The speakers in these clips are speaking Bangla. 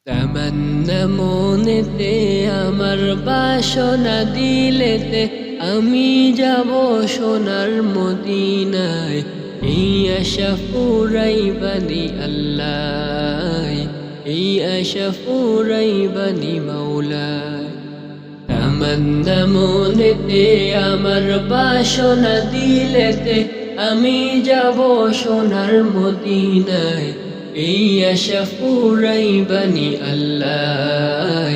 তামান্না মনেতে আমার বাসনা দিলেতে আমি যাব সোনার মদিনায়। এই আশা ফুরাইবানি আল্লাহ, এই আশা ফুরাইবানি মাওলায়। তামান্না মনেতে আমার বাসনা দিলেতে আমি যাব সোনার মদিনায়। এই আশা ফুরাইবানি আল্লাহ,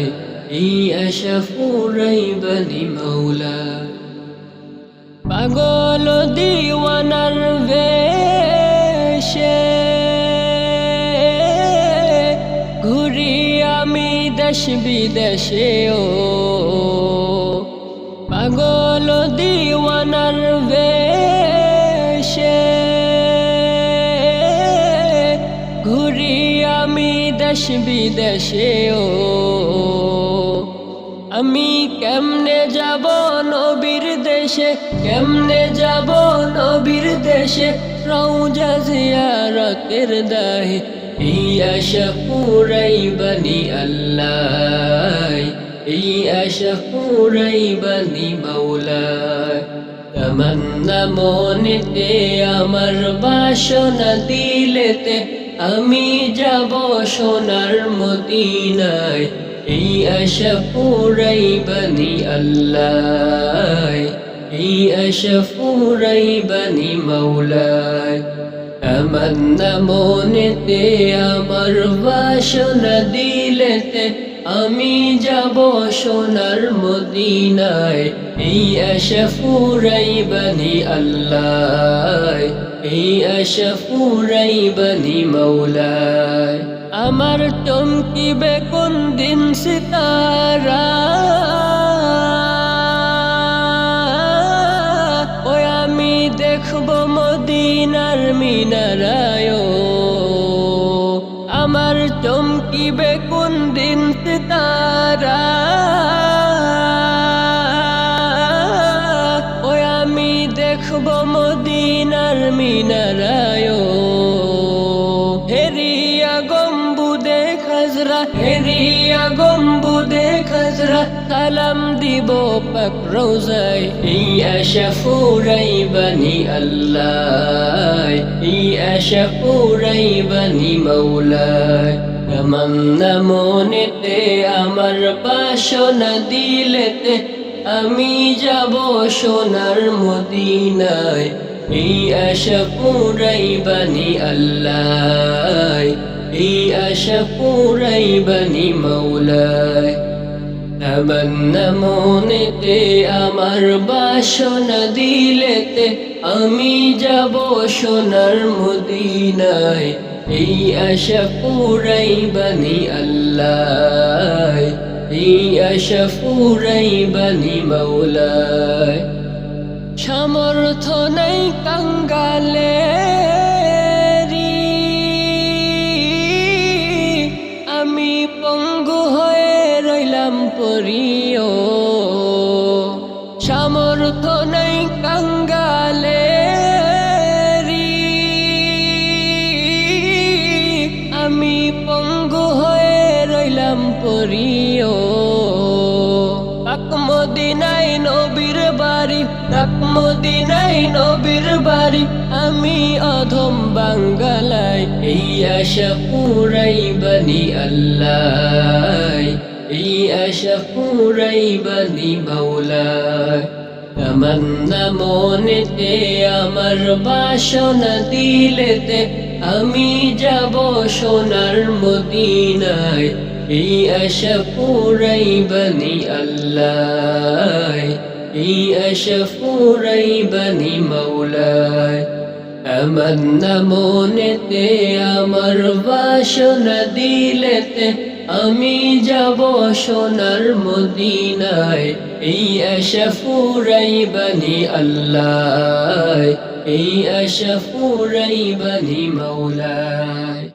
এই আশা ফুরাইবানি মাওলা। পাগল দিওয়ানার বেশে ঘুরি আমি দেশ বিদেশে ও, পাগল দিওয়ানার বেশে ঘুরি আমি দেশ বিদেশে ও। আমি কেমনে যাব নবীর দেশে, কেমনে যাব নবীর দেশে, রওজা জিয়ারতের দাহে। এই আশা ফুরাইবানি আল্লাহ, এই আশা ফুরাইবানি মাওলা। তামান্না মনেতে আমার বাসনা দিলেতে আমি যাব সোনার মদিনায়। এই আশা ফুরাইবানি আল্লাহ, এই আশা ফুরাইবানি মাওলায়। তামান্না মনেতে আমার বাসনা দিলেতে আমি যাব সোনার মদিনায়। এই আশা ফুরাইবানি আল্লাহ, এই আশা ফুরাইবানি মাওলায়। আমার চমকিবে কোন দিন সিতারা, ওই আমি দেখব মদিনার মিনারায়। আমার চমকিবে কোন দিন সিতারা, ওই আমি দেখব মদিনার মিনারায়। হেরিয়া গম্বুদে খাজরা, হেরিয়া গম্বুদে খাজরা, সালাম দিব পাক রওজায়। এই আশা ফুরাইবানি আল্লাহ, এই আশা ফুরাইবানি মাওলায়। তামান্না মনেতে আমার বাসনা দিলেতে আমি যাব সোনার মদিনায়। এই আশা ফুরাইবানি আল্লাহ, এই আশা ফুরাইবানি মাওলায়। তামান্না মনেতে আমার বাসনা দিলেতে আমি যাব সোনার মদিনায়। এই আশা ফুরাইবানি আল্লাহ, এই আশা ফুরাইবানি মাওলায়। সামর্থ্য নাই কাঙ্গালে আমি পঙ্গু হয়ে রইলাম পরিও। সামর্থ্য নাই কাঙ্গালে আমি পঙ্গু হয়ে রইলাম পরিও। পাক মদিনায় নবীর বাড়ি, পাক মদিনায় নবীর বাড়ি, আমি অধম বাঙ্গালায়। এই আশা ফুরাইবানি আল্লাহ, এই আশা ফুরাইবানি মাওলায়। তামান্না মনেতে আমার বাসনা দিলেতে আমি যাব সোনার মদিনায়। এই আশা ফুরাইবানি আল্লাহ, এই আশা ফুরাইবানি মাওলায়। তামান্না মনেতে আমার বাসনা দিলেতে আমি যাব সোনার মদিনায়। এই আশা ফুরাইবানি আল্লাহ, এই আশা ফুরাইবানি মাওলায়।